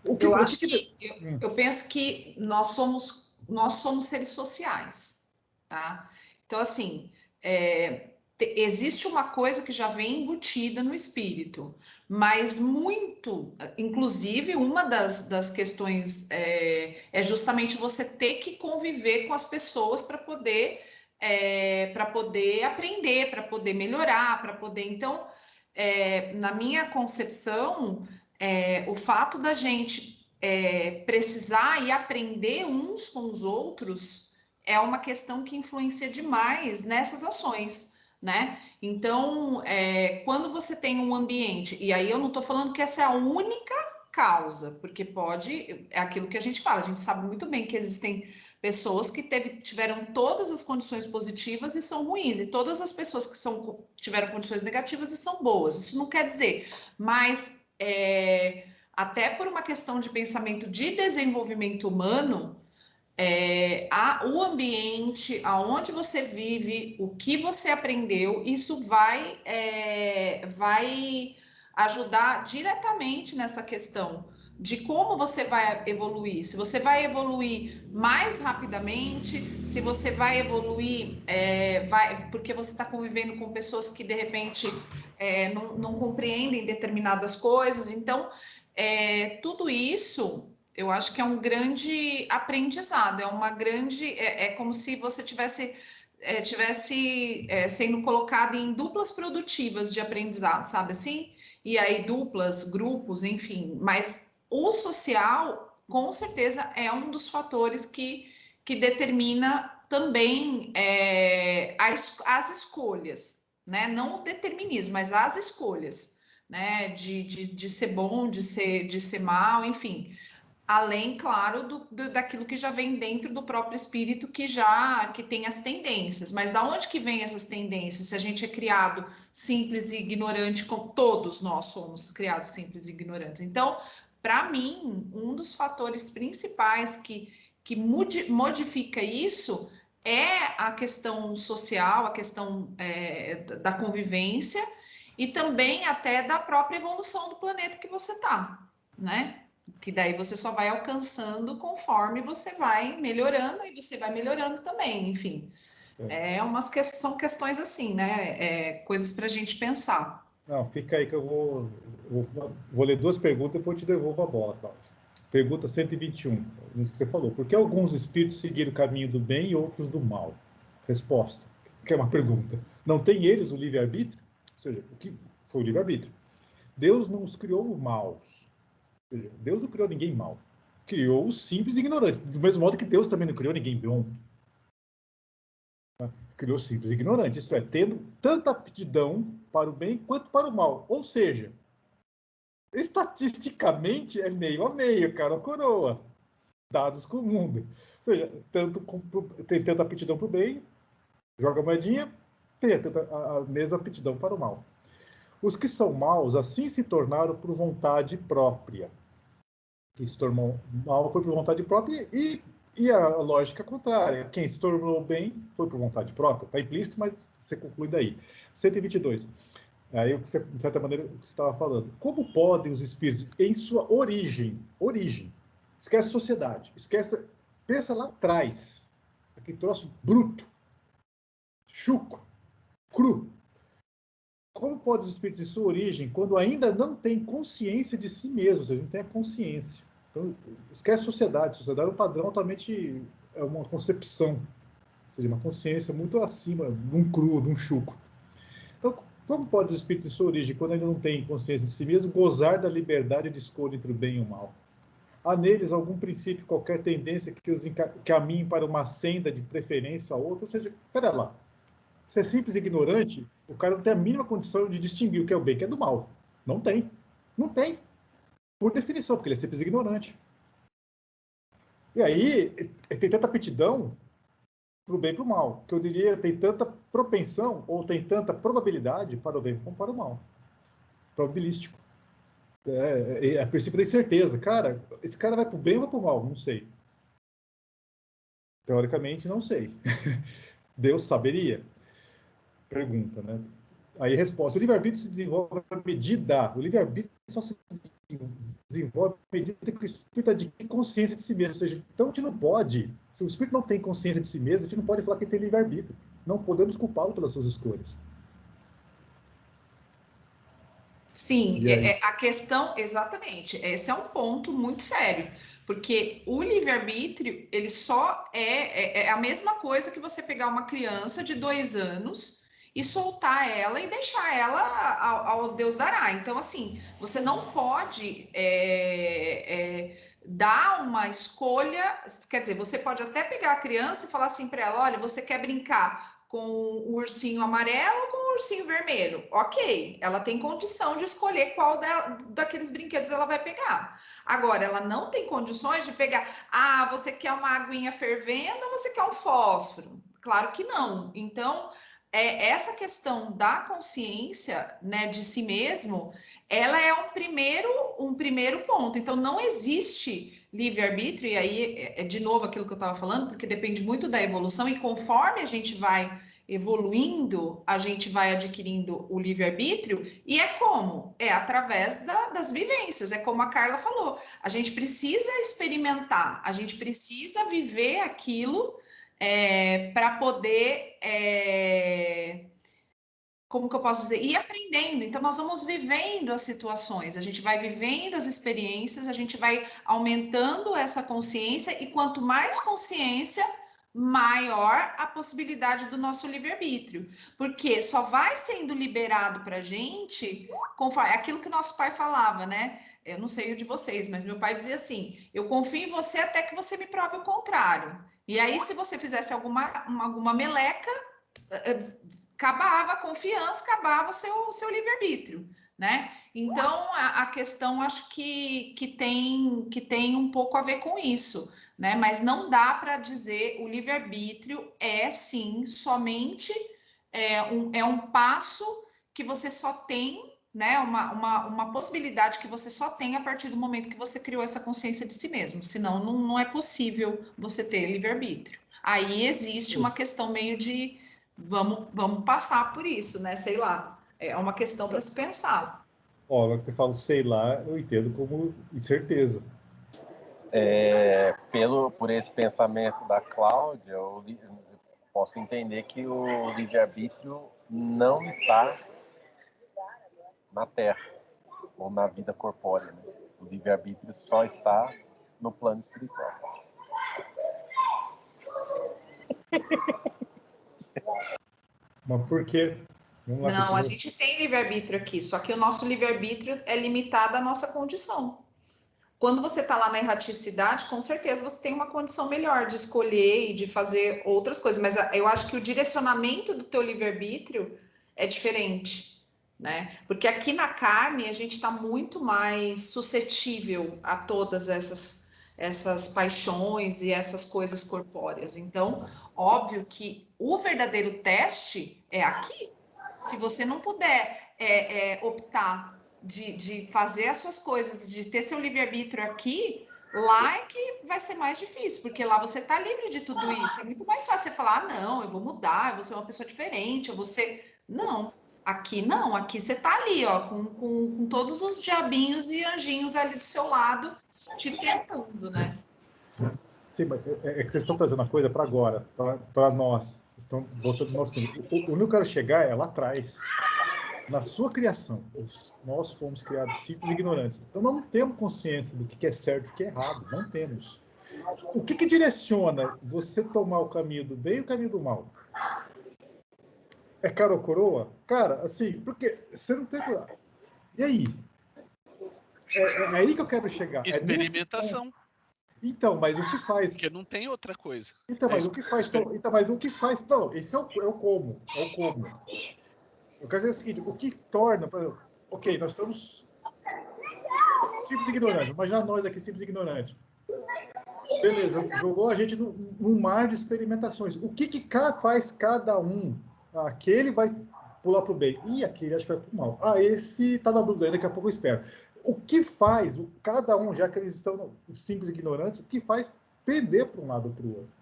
Eu penso que nós somos seres sociais, tá? Então, assim, existe uma coisa que já vem embutida no espírito, mas muito, inclusive, uma das questões é justamente você ter que conviver com as pessoas para poder aprender, para poder melhorar, para poder. Então, na minha concepção, o fato da gente precisar e aprender uns com os outros é uma questão que influencia demais nessas ações, né? Então, quando você tem um ambiente, e aí eu não estou falando que essa é a única causa, porque é aquilo que a gente fala, a gente sabe muito bem que existem pessoas que tiveram todas as condições positivas e são ruins, e todas as pessoas que tiveram condições negativas e são boas. Isso não quer dizer, mas até por uma questão de pensamento de desenvolvimento humano, o ambiente, aonde você vive, o que você aprendeu, isso vai ajudar diretamente nessa questão de como você vai evoluir. Se você vai evoluir mais rapidamente, se você vai evoluir, porque você está convivendo com pessoas que de repente não compreendem determinadas coisas. Então, tudo isso eu acho que é um grande aprendizado, é como se você tivesse sendo colocado em duplas produtivas de aprendizado, sabe assim? E aí duplas, grupos, enfim. Mas o social, com certeza, é um dos fatores que determina também as escolhas, né? Não o determinismo, mas as escolhas, né? De ser bom, de ser mal, enfim. Além, claro, daquilo que já vem dentro do próprio espírito que tem as tendências. Mas da onde que vem essas tendências? Se a gente é criado simples e ignorante, como todos nós somos criados simples e ignorantes. Então, para mim, um dos fatores principais que modifica isso é a questão social, a questão da convivência e também até da própria evolução do planeta que você está, né? Que daí você só vai alcançando conforme você vai melhorando e você vai melhorando também, enfim. São questões assim, né? Coisas para a gente pensar. Não, fica aí que eu vou ler duas perguntas e depois eu te devolvo a bola, Cláudio. Pergunta 121, isso que você falou. Por que alguns espíritos seguiram o caminho do bem e outros do mal? Resposta, que é uma pergunta. Não tem eles o livre-arbítrio? Ou seja, o que foi o livre-arbítrio? Deus não os criou maus. Ou seja, Deus não criou ninguém mau. Criou os simples e ignorantes. Do mesmo modo que Deus também não criou ninguém bom. Criou simples e ignorante. Isso é, tendo tanta aptidão para o bem quanto para o mal. Ou seja, estatisticamente é meio a meio, cara, a coroa. Dados com o mundo. Ou seja, tem tanta aptidão para o bem, joga a moedinha, tem a mesma aptidão para o mal. Os que são maus, assim se tornaram por vontade própria. Quem se tornou mal foi por vontade própria e a lógica contrária. Quem se tornou bem foi por vontade própria. Está implícito, mas você conclui daí. 122. Aí, de certa maneira, o que você estava falando. Como podem os espíritos, em sua origem, esquece sociedade, pensa lá atrás, aquele troço bruto, chucro, cru. Como podem os espíritos, em sua origem, quando ainda não têm consciência de si mesmos, ou seja, não tem a consciência. Então, esquece sociedade. Sociedade é um padrão altamente, é uma concepção, ou seja, uma consciência muito acima de um cru, de um chucro. Então, como pode os espíritos de sua origem, quando ainda não têm consciência de si mesmo, gozar da liberdade de escolha entre o bem e o mal? Há neles algum princípio, qualquer tendência que os caminhe para uma senda de preferência a outra? Ou seja, espera lá. Se é simples e ignorante, o cara não tem a mínima condição de distinguir o que é o bem e o que é do mal. Não tem. Não tem. Por definição, porque ele é simples e ignorante. E aí, tem tanta aptidão para o bem e para o mal, que eu diria tem tanta propensão ou tem tanta probabilidade para o bem como para o mal. Probabilístico. A princípio da incerteza. Cara, esse cara vai para o bem ou vai para o mal? Não sei. Teoricamente, não sei. Deus saberia? Pergunta, né? Aí, resposta. O livre-arbítrio se desenvolve à medida. O livre-arbítrio só se desenvolve à medida que o espírito adquire consciência de si mesmo. Ou seja, então a gente não pode, se o espírito não tem consciência de si mesmo, a gente não pode falar que ele tem livre-arbítrio. Não podemos culpá-lo pelas suas escolhas. Sim, E aí? a questão, exatamente, esse é um ponto muito sério, porque o livre-arbítrio, ele só é a mesma coisa que você pegar uma criança de 2 anos e soltar ela e deixar ela ao Deus dará. Então, assim, você não pode dar uma escolha, quer dizer, você pode até pegar a criança e falar assim para ela, olha, você quer brincar com o ursinho amarelo ou com o ursinho vermelho? Ok, ela tem condição de escolher qual daqueles brinquedos ela vai pegar. Agora, ela não tem condições de pegar, você quer uma aguinha fervendo ou você quer um fósforo? Claro que não. Então, essa questão da consciência, né, de si mesmo, ela é um primeiro ponto. Então, não existe livre-arbítrio, e aí é de novo aquilo que eu estava falando, porque depende muito da evolução, e conforme a gente vai evoluindo, a gente vai adquirindo o livre-arbítrio, e é como? É através das vivências, é como a Carla falou, a gente precisa experimentar, a gente precisa viver aquilo para poder como que eu posso dizer? Ir aprendendo. Então, nós vamos vivendo as situações, a gente vai vivendo as experiências, a gente vai aumentando essa consciência, e quanto mais consciência, maior a possibilidade do nosso livre-arbítrio. Porque só vai sendo liberado para a gente conforme aquilo que nosso pai falava, né? Eu não sei o de vocês, mas meu pai dizia assim: eu confio em você até que você me prove o contrário. E aí, se você fizesse alguma meleca, acabava a confiança, acabava o seu livre-arbítrio, né? Então, a questão acho que tem um pouco a ver com isso, né? Mas não dá para dizer o livre-arbítrio é sim somente um passo que você só tem, né? Uma possibilidade que você só tem a partir do momento que você criou essa consciência de si mesmo. Senão, não é possível você ter livre-arbítrio. Aí existe uma questão meio de vamos passar por isso, né? Sei lá. É uma questão para se pensar. Ó, agora que você fala, sei lá, eu entendo como incerteza. Por esse pensamento da Cláudia, eu posso entender que o livre-arbítrio não está na Terra ou na vida corpórea. Né? O livre-arbítrio só está no plano espiritual. Mas por quê? Vamos lá, Não, a continua. gente tem livre-arbítrio aqui, só que o nosso livre-arbítrio é limitado à nossa condição. Quando você está lá na erraticidade, com certeza você tem uma condição melhor de escolher e de fazer outras coisas, mas eu acho que o direcionamento do teu livre-arbítrio é diferente, né? Porque aqui na carne a gente está muito mais suscetível a todas essas paixões e essas coisas corpóreas. Então, óbvio que o verdadeiro teste é aqui. Se você não puder optar de fazer as suas coisas, de ter seu livre-arbítrio aqui, lá é que vai ser mais difícil, porque lá você está livre de tudo isso. É muito mais fácil você falar, não, eu vou mudar, eu vou ser uma pessoa diferente, eu vou ser... Não, aqui não, aqui você está ali, ó, com todos os diabinhos e anjinhos ali do seu lado, te tentando, né? Sim, mas é que vocês estão trazendo a coisa para agora, para nós. Vocês estão botando nós assim. Onde eu quero chegar é lá atrás. Na sua criação, nós fomos criados simples e ignorantes. Então, nós não temos consciência do que é certo e o que é errado. Não temos. O que direciona você tomar o caminho do bem e o caminho do mal? É cara ou coroa? Cara, assim, porque você não tem... E aí? É aí que eu quero chegar. É nesse ponto. Experimentação, Então, mas o que faz? porque não tem outra coisa. Então, mas o que faz? Então, mas o que faz? Não, esse é o como. É o como. Eu quero dizer o seguinte: o que torna, por exemplo, ok, nós somos simples ignorantes. Imagina nós aqui simples ignorantes. Beleza, jogou a gente num mar de experimentações. O que faz cada um? Aquele vai pular para o bem. E aquele acho que vai para o mal. Esse está na dúvida, daqui a pouco eu espero. O que faz cada um, já que eles estão simples ignorantes, o que faz pender para um lado ou para o outro?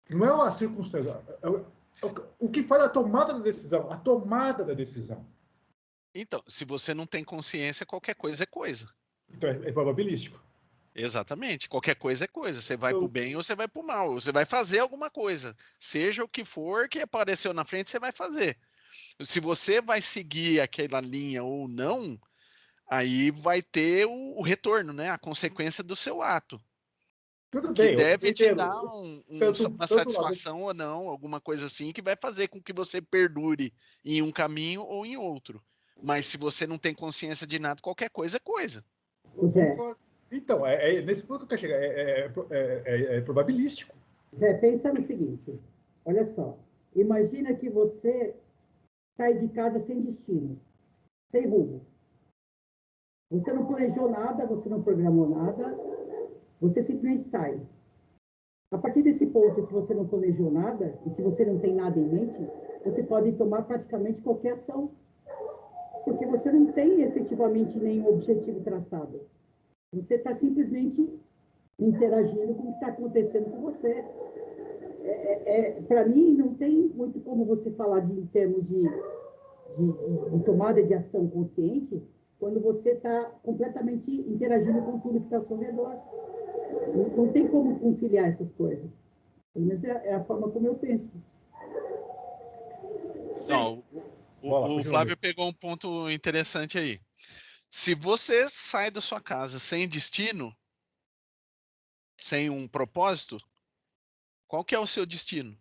Não é uma circunstância. O que faz a tomada da decisão? A tomada da decisão. Então, se você não tem consciência, qualquer coisa é coisa. Então é probabilístico. Exatamente. Qualquer coisa é coisa. Você vai Eu- pro bem ou você vai pro mal. Você vai fazer alguma coisa. Seja o que for que apareceu na frente, você vai fazer. Se você vai seguir aquela linha ou não, aí vai ter o retorno, né? A consequência do seu ato. Tudo Que bem, eu deve te entendo. dar uma Tanto lado. satisfação ou não, alguma coisa assim, que vai fazer com que você perdure em um caminho ou em outro. Mas se você não tem consciência de nada, qualquer coisa é coisa. Eu Zé, concordo. Então, nesse ponto que eu quero chegar. É probabilístico. Zé, pensa no seguinte, olha só, imagina que você sai de casa sem destino, sem rumo. Você não planejou nada, você não programou nada, você simplesmente sai. A partir desse ponto que você não planejou nada e que você não tem nada em mente, você pode tomar praticamente qualquer ação, porque você não tem efetivamente nenhum objetivo traçado. Você está simplesmente interagindo com o que está acontecendo com você. Para mim, não tem muito como você falar em termos de tomada de ação consciente quando você está completamente interagindo com tudo que está ao seu redor. Não tem como conciliar essas coisas. Pelo menos é a forma como eu penso. Não, Bola, o continua, Flávio amigo. pegou um ponto interessante aí. Se você sai da sua casa sem destino, sem um propósito, qual que é o seu destino?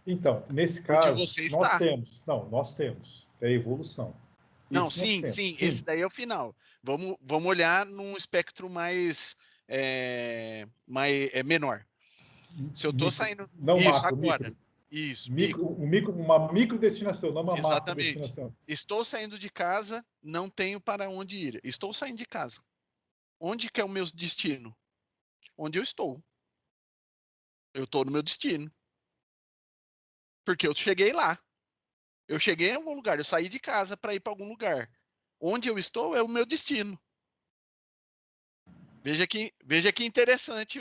Então, nesse Onde caso, você nós está. temos. Não, nós temos. É a evolução. Não, Isso nós sim, temos. sim, esse Sim. daí é o final. Vamos olhar num espectro menor. Se eu estou Micro, saindo. não Isso, macro, agora. micro. Isso, micro. Uma micro destinação, não uma macro Exatamente. destinação. Estou saindo de casa, não tenho para onde ir. Estou saindo de casa. Onde que é o meu destino? Onde eu estou. Eu estou no meu destino. Porque eu cheguei lá. Eu cheguei em algum lugar. Eu saí de casa para ir para algum lugar. Onde eu estou é o meu destino. Veja que interessante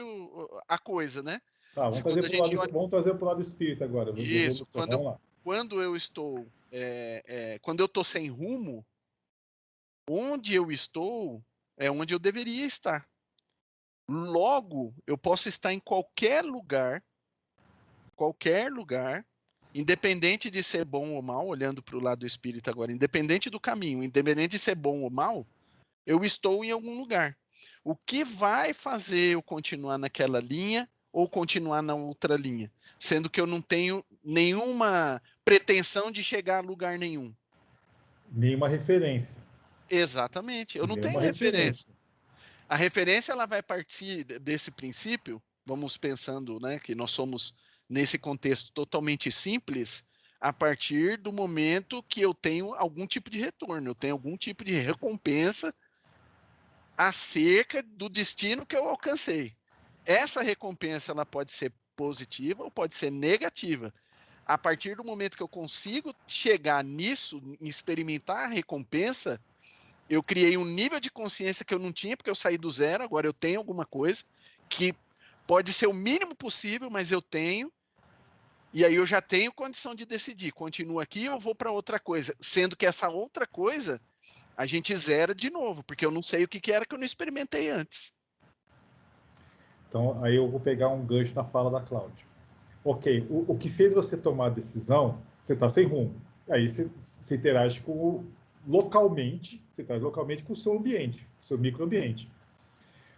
a coisa, né? Tá, Se quando a gente olha vamos trazer para o lado espírita agora, de isso, evolução. Vamos lá. quando eu estou, quando eu estou sem rumo, onde eu estou é onde eu deveria estar. Logo, eu posso estar em qualquer lugar, independente de ser bom ou mal, olhando para o lado espírita agora, independente do caminho, independente de ser bom ou mal, eu estou em algum lugar. O que vai fazer eu continuar naquela linha ou continuar na outra linha? Sendo que eu não tenho nenhuma pretensão de chegar a lugar nenhum. Nenhuma referência. Exatamente, eu não tenho Nenhuma referência. referência. A referência ela vai partir desse princípio, vamos pensando, né, que nós somos nesse contexto totalmente simples, a partir do momento que eu tenho algum tipo de retorno, eu tenho algum tipo de recompensa acerca do destino que eu alcancei. Essa recompensa ela pode ser positiva ou pode ser negativa. A partir do momento que eu consigo chegar nisso, experimentar a recompensa, eu criei um nível de consciência que eu não tinha, porque eu saí do zero, agora eu tenho alguma coisa que pode ser o mínimo possível, mas eu tenho, e aí eu já tenho condição de decidir, continuo aqui ou vou para outra coisa, sendo que essa outra coisa a gente zera de novo, porque eu não sei o que era que eu não experimentei antes. Então, aí eu vou pegar um gancho na fala da Cláudia. Ok, o que fez você tomar a decisão, você está sem rumo. Aí você interage localmente, você interage localmente com o seu ambiente, com o seu microambiente.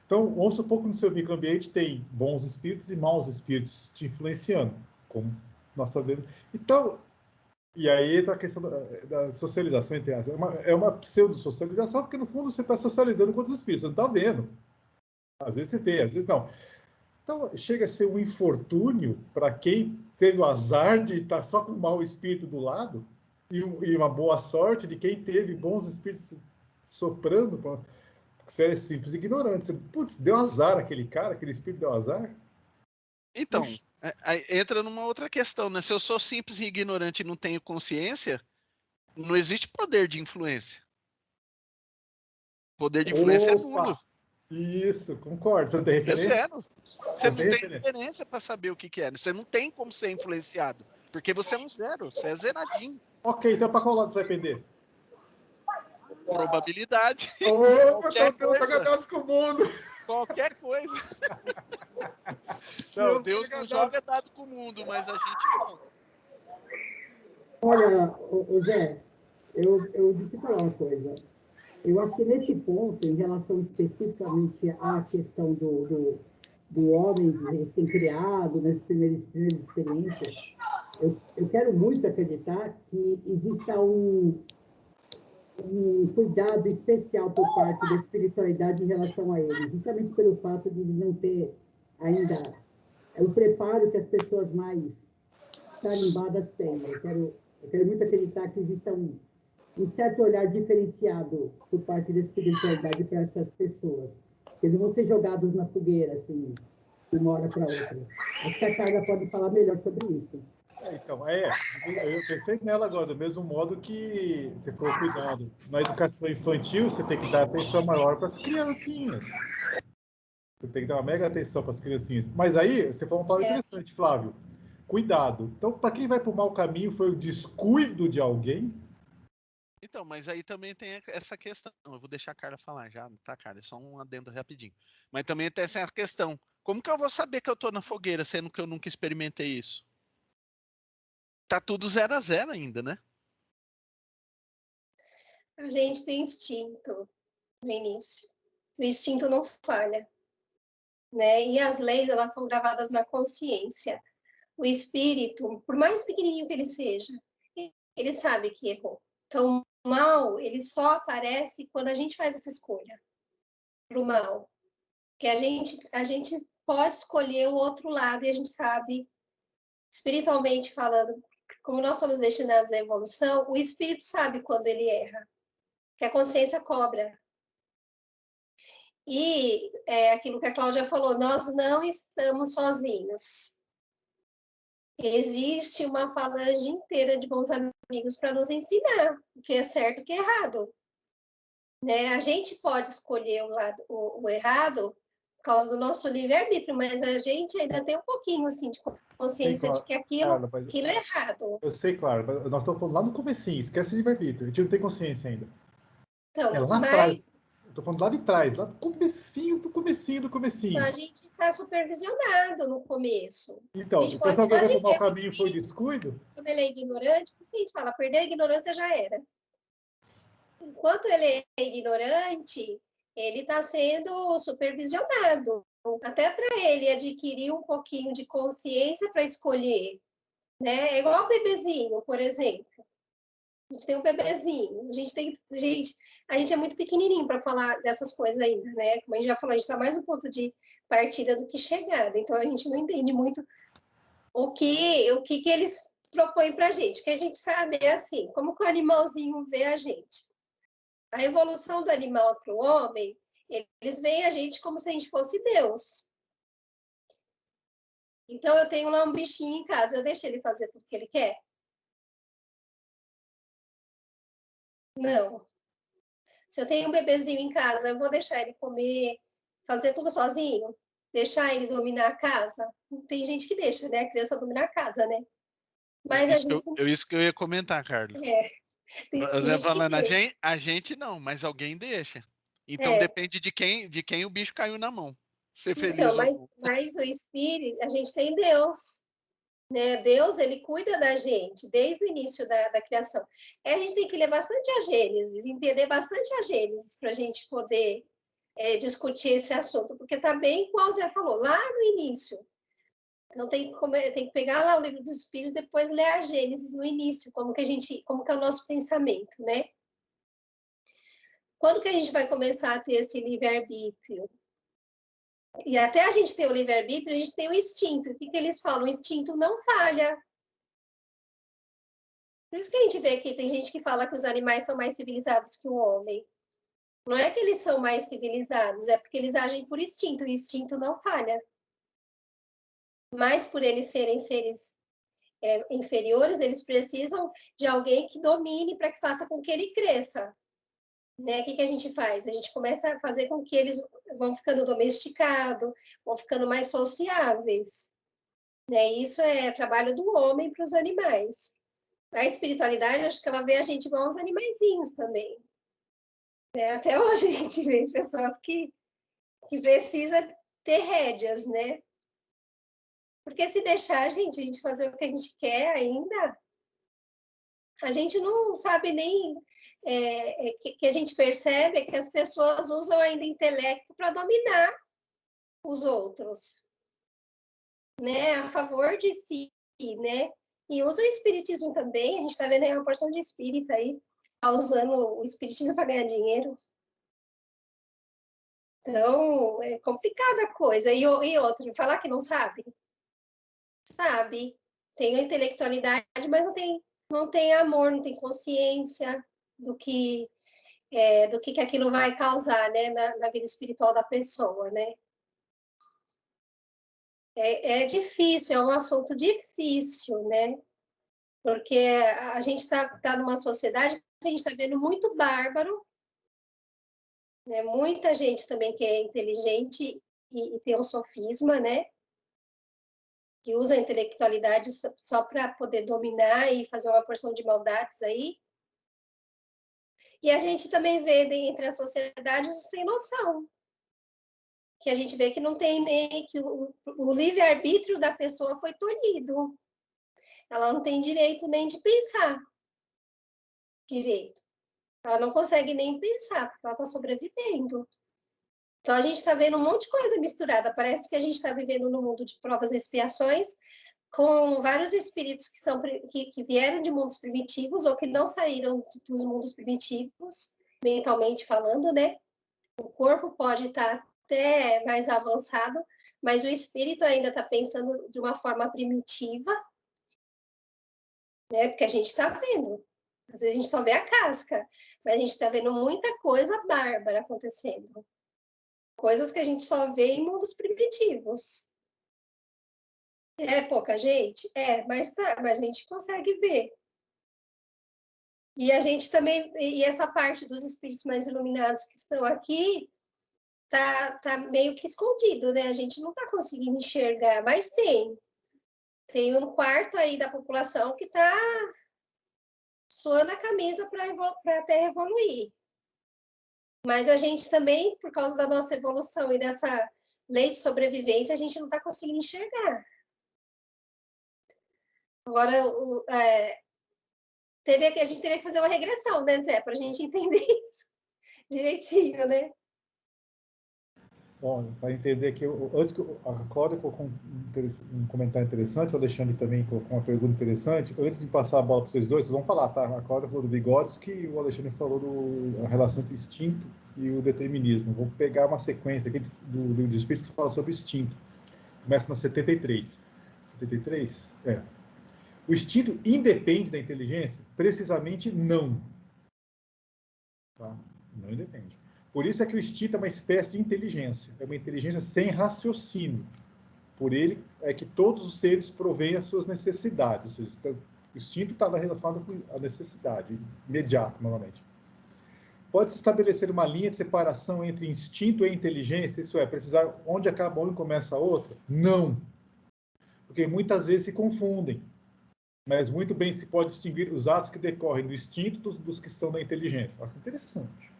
Então, vamos supor que no seu microambiente tem bons espíritos e maus espíritos te influenciando, como nós sabemos. Então, e aí entra a questão da socialização, entre aspas. É uma pseudo-socialização, porque no fundo você está socializando com os espíritos, você não está vendo. Às vezes você tem, às vezes não. Então, chega a ser um infortúnio para quem teve o azar de estar só com um mau espírito do lado e uma boa sorte de quem teve bons espíritos soprando. Você é simples ignorante. Você, putz, deu azar aquele cara, aquele espírito deu azar. Então, aí entra numa outra questão, né? Se eu sou simples e ignorante e não tenho consciência, não existe poder de influência. Poder de influência é nulo. Opa! Isso, concordo. Você não tem É referência? zero. Você não tem tem referência. referência para saber o que é. Você não tem como ser influenciado. Porque você é um zero, você é zeradinho. Ok, então para qual lado você vai pender? Probabilidade. Opa, Qualquer então Deus coisa. joga com o mundo. Qualquer coisa. Não, Deus Deus joga não dados. joga dado com o mundo, mas a gente joga. Olha, ô Zé, eu deixa eu falar uma coisa. Eu acho que nesse ponto, em relação especificamente à questão do homem de recém-criado, nas primeiras experiências, eu quero muito acreditar que exista um cuidado especial por parte da espiritualidade em relação a ele, justamente pelo fato de não ter ainda o preparo que as pessoas mais tarimbadas têm. Eu quero muito acreditar que exista um certo olhar diferenciado por parte da espiritualidade para essas pessoas. Eles vão ser jogados na fogueira, assim, de uma hora para outra. Acho que a Carla pode falar melhor sobre isso. Então, eu pensei nela agora, do mesmo modo que você falou, cuidado. Na educação infantil, você tem que dar atenção maior para as criancinhas. Você tem que dar uma mega atenção para as criancinhas. Mas aí, você falou uma palavra interessante, Flávio. Cuidado. Então, para quem vai para o mau caminho, foi o descuido de alguém? Então, mas aí também tem essa questão. Eu vou deixar a Carla falar já, tá, Carla? É só um adendo rapidinho. Mas também tem essa questão. Como que eu vou saber que eu tô na fogueira, sendo que eu nunca experimentei isso? Tá tudo 0 a 0 ainda, né? A gente tem instinto no início. O instinto não falha, né? E as leis, elas são gravadas na consciência. O espírito, por mais pequenininho que ele seja, ele sabe que errou. Então, o mal, ele só aparece quando a gente faz essa escolha para o mal. Que a gente pode escolher o outro lado e a gente sabe, espiritualmente falando, como nós somos destinados à evolução, o espírito sabe quando ele erra, que a consciência cobra. E aquilo que a Cláudia falou, nós não estamos sozinhos. Existe uma falange inteira de bons amigos para nos ensinar o que é certo e o que é errado. Né? A gente pode escolher o errado por causa do nosso livre-arbítrio, mas a gente ainda tem um pouquinho assim, de consciência de que aquilo é errado. Eu sei, claro, mas nós estamos falando lá no comecinho, esquece de livre-arbítrio, a gente não tem consciência ainda. Então, É lá atrás. Eu estou falando lá de trás, lá do comecinho, do comecinho, do comecinho. A gente está supervisionado no começo. Então, então se alguém vai para o mau caminho e foi descuido? Quando ele é ignorante, por isso que a gente fala, perder a ignorância já era. Enquanto ele é ignorante, ele está sendo supervisionado. Até para ele adquirir um pouquinho de consciência para escolher. Né? É igual o bebezinho, por exemplo. A gente tem um bebezinho, a gente é muito pequenininho para falar dessas coisas ainda, né? Como a gente já falou, a gente está mais no ponto de partida do que chegada, então a gente não entende muito o que eles propõem para a gente. O que a gente sabe é assim, como que o animalzinho vê a gente. A evolução do animal para o homem, eles veem a gente como se a gente fosse Deus. Então eu tenho lá um bichinho em casa, eu deixo ele fazer tudo que ele quer? Não. Se eu tenho um bebezinho em casa, eu vou deixar ele comer, fazer tudo sozinho? Deixar ele dominar a casa? Tem gente que deixa, né? A criança dominar a casa, né? Mas Isso que eu ia comentar, Carlos. Tem gente falando, que deixa. a gente não, mas alguém deixa. Então depende de quem o bicho caiu na mão. Ser feliz ou não. Mas o espírito, a gente tem Deus. Né? Deus, ele cuida da gente desde o início da criação. A gente tem que ler bastante a Gênesis, entender bastante a Gênesis para a gente poder discutir esse assunto, porque está bem igual o Zé falou, lá no início. Então tem que pegar lá o livro dos Espíritos, depois ler a Gênesis no início, como que é o nosso pensamento, né? Quando que a gente vai começar a ter esse livre-arbítrio? E até a gente ter o livre-arbítrio, a gente tem o instinto. O que eles falam? O instinto não falha. Por isso que a gente vê que tem gente que fala que os animais são mais civilizados que o homem. Não é que eles são mais civilizados, é porque eles agem por instinto, e o instinto não falha. Mas por eles serem seres inferiores, eles precisam de alguém que domine para que faça com que ele cresça. Né? O que a gente faz? A gente começa a fazer com que eles vão ficando domesticados, vão ficando mais sociáveis. Né? Isso é trabalho do homem para os animais. A espiritualidade, acho que ela vê a gente igual aos animaizinhos também. Né? Até hoje a gente vê pessoas que precisam ter rédeas, né? Porque se deixar a gente fazer o que a gente quer ainda, a gente não sabe nem... que a gente percebe que as pessoas usam ainda intelecto para dominar os outros, né? A favor de si, né? E usa o espiritismo também, a gente está vendo aí uma porção de espírita aí, tá usando o espiritismo para ganhar dinheiro. Então, é complicada a coisa. E outro, falar que não sabe? Sabe. Tem a intelectualidade, mas não tem amor, não tem consciência do que, que aquilo vai causar, né, na vida espiritual da pessoa, né? É difícil, é um assunto difícil, né? Porque a gente está numa sociedade que a gente está vendo muito bárbaro, né? Muita gente também que é inteligente e tem um sofisma, né? Que usa a intelectualidade só para poder dominar e fazer uma porção de maldades aí. E a gente também vê entre a sociedade os sem noção, que a gente vê que não tem nem que o livre-arbítrio da pessoa foi tolhido. Ela não tem direito nem de pensar direito. Ela não consegue nem pensar, porque ela está sobrevivendo. Então, a gente está vendo um monte de coisa misturada. Parece que a gente está vivendo num mundo de provas e expiações, com vários espíritos que vieram de mundos primitivos ou que não saíram dos mundos primitivos, mentalmente falando, né? O corpo pode estar até mais avançado, mas o espírito ainda está pensando de uma forma primitiva, né? Porque a gente está vendo. Às vezes a gente só vê a casca, mas a gente está vendo muita coisa bárbara acontecendo. Coisas que a gente só vê em mundos primitivos. É pouca gente? Mas a gente consegue ver. E a gente também, e essa parte dos espíritos mais iluminados que estão aqui, tá meio que escondido, né? A gente não está conseguindo enxergar, mas tem um quarto aí da população que está suando a camisa para a Terra evoluir. Mas a gente também, por causa da nossa evolução e dessa lei de sobrevivência, a gente não está conseguindo enxergar. Agora, a gente teria que fazer uma regressão, né, Zé, para a gente entender isso direitinho, né? Bom, para entender aqui, antes que a Cláudia colocou um comentário interessante, o Alexandre também colocou uma pergunta interessante. Antes de passar a bola para vocês dois, vocês vão falar, tá? A Cláudia falou do Vygotsky e o Alexandre falou da relação entre instinto e o determinismo. Vou pegar uma sequência aqui do livro de Espírito que fala sobre instinto. Começa na 73. 73? É. O instinto independe da inteligência? Precisamente não. Tá? Não independe. Por isso é que o instinto é uma espécie de inteligência. É uma inteligência sem raciocínio. Por ele é que todos os seres provêm as suas necessidades. Ou seja, o instinto está relacionado com a necessidade imediata, normalmente. Pode-se estabelecer uma linha de separação entre instinto e inteligência? Isso é, precisar onde acaba uma e começa a outra? Não. Porque muitas vezes se confundem. Mas muito bem se pode distinguir os atos que decorrem do instinto dos que são da inteligência. Olha que interessante.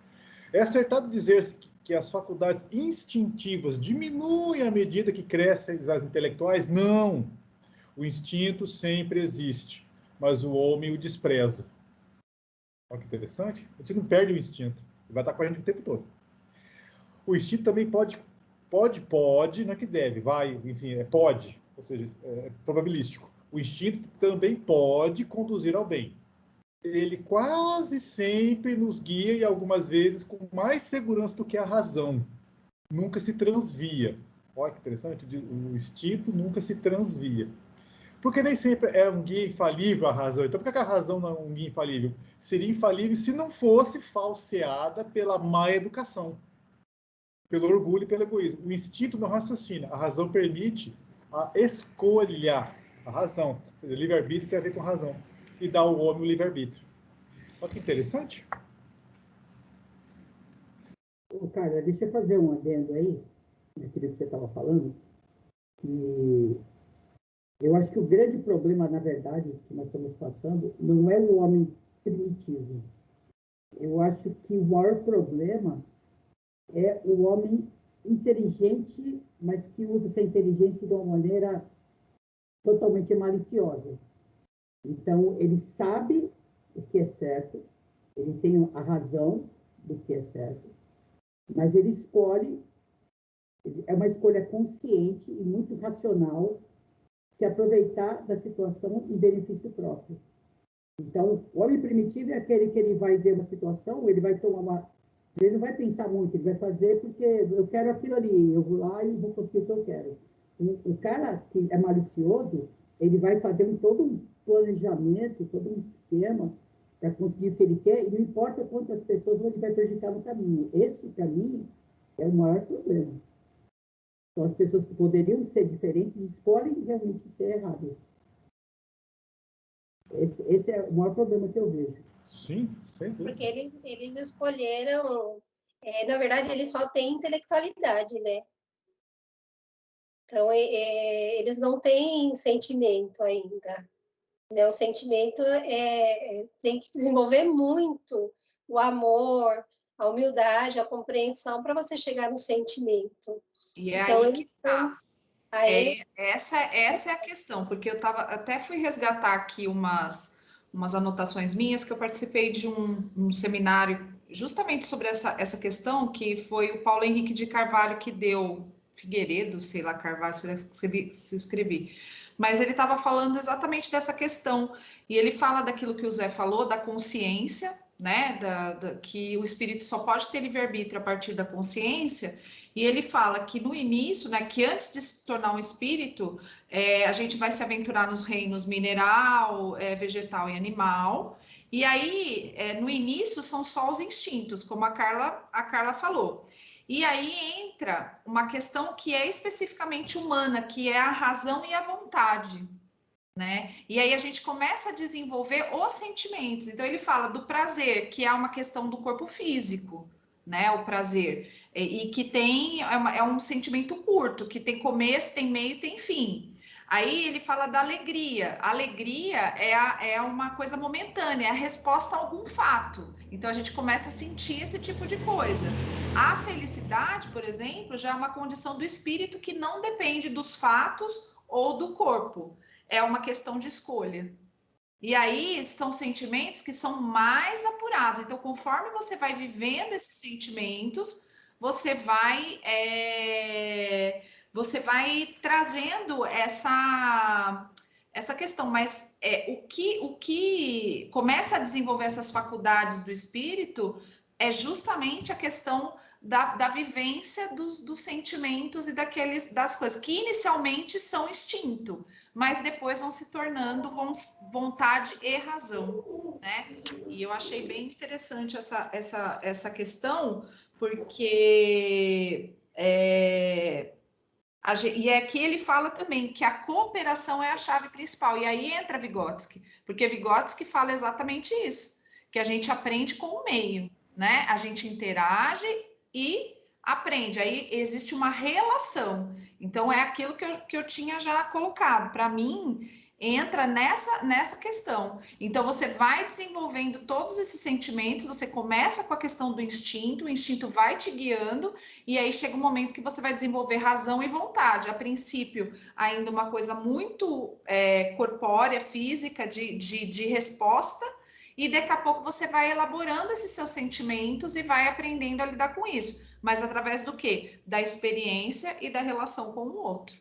É acertado dizer-se que as faculdades instintivas diminuem à medida que crescem as intelectuais? Não. O instinto sempre existe, mas o homem o despreza. Olha que interessante. A gente não perde o instinto. Ele vai estar com a gente o tempo todo. O instinto também pode, não é que deve, vai, enfim, pode, ou seja, é probabilístico. O instinto também pode conduzir ao bem. Ele quase sempre nos guia e algumas vezes com mais segurança do que a razão. Nunca se transvia. Olha que interessante, o instinto nunca se transvia. Porque nem sempre é um guia infalível a razão. Então, por que a razão não é um guia infalível? Seria infalível se não fosse falseada pela má educação, pelo orgulho e pelo egoísmo. O instinto não raciocina. A razão permite a escolha. A razão. Ou seja, livre-arbítrio tem a ver com razão. E dá ao homem o livre-arbítrio. Olha que interessante. Ô, Carla, deixa eu fazer um adendo aí, daquilo que você estava falando, que Eu acho que o grande problema, na verdade, que nós estamos passando, não é o homem primitivo. Eu acho que o maior problema é o homem inteligente, mas que usa essa inteligência de uma maneira totalmente maliciosa. Então, ele sabe o que é certo, ele tem a razão do que é certo, mas ele escolhe, é uma escolha consciente e muito racional, se aproveitar da situação em benefício próprio. Então, o homem primitivo é aquele que ele vai ver uma situação, ele vai tomar uma... Ele não vai pensar muito, ele vai fazer porque eu quero aquilo ali, eu vou lá e vou conseguir o que eu quero. O cara que é malicioso, ele vai fazer todo um planejamento, todo um esquema para conseguir o que ele quer, e não importa quantas pessoas ele vai prejudicar no caminho. Esse, para mim, é o maior problema. Então, as pessoas que poderiam ser diferentes escolhem realmente ser erradas. Esse é o maior problema que eu vejo. Sim, sem dúvida. Porque eles escolheram... na verdade, eles só têm intelectualidade, né? Então, eles não têm sentimento ainda. Né? O sentimento tem que desenvolver muito o amor, a humildade, a compreensão para você chegar no sentimento. E é Então, aí que eles estão... essa é a questão, porque eu até fui resgatar aqui umas anotações minhas, que eu participei de um seminário justamente sobre essa questão, que foi o Paulo Henrique de Carvalho que deu, Figueiredo, sei lá, Carvalho, se eu escrevi. Mas ele estava falando exatamente dessa questão, e ele fala daquilo que o Zé falou, da consciência, né, que o espírito só pode ter livre-arbítrio a partir da consciência. E ele fala que no início, né, que antes de se tornar um espírito, a gente vai se aventurar nos reinos mineral, vegetal e animal. E aí, no início, são só os instintos, como a Carla falou. E aí entra uma questão que é especificamente humana, que é a razão e a vontade, né? E aí a gente começa a desenvolver os sentimentos. Então ele fala do prazer, que é uma questão do corpo físico, né? O prazer. E que é um sentimento curto, que tem começo, tem meio, tem fim. Aí ele fala da alegria. A alegria é uma coisa momentânea, é a resposta a algum fato. Então a gente começa a sentir esse tipo de coisa. A felicidade, por exemplo, já é uma condição do espírito que não depende dos fatos ou do corpo. É uma questão de escolha. E aí são sentimentos que são mais apurados. Então, conforme você vai vivendo esses sentimentos, você vai trazendo essa questão. Mas o que começa a desenvolver essas faculdades do espírito é justamente a questão da vivência dos sentimentos e das coisas que inicialmente são instinto, mas depois vão se tornando vontade e razão, né? E eu achei bem interessante essa questão, porque e aqui ele fala também que a cooperação é a chave principal, e aí entra Vygotsky, porque Vygotsky fala exatamente isso, que a gente aprende com o meio, né? A gente interage e aprende, aí existe uma relação. Então é aquilo que eu tinha já colocado. Para mim, entra nessa questão. Então você vai desenvolvendo todos esses sentimentos, você começa com a questão do instinto, o instinto vai te guiando, e aí chega um momento que você vai desenvolver razão e vontade. A princípio, ainda uma coisa muito corpórea, física, de resposta, e daqui a pouco você vai elaborando esses seus sentimentos e vai aprendendo a lidar com isso. Mas através do quê? Da experiência e da relação com o outro.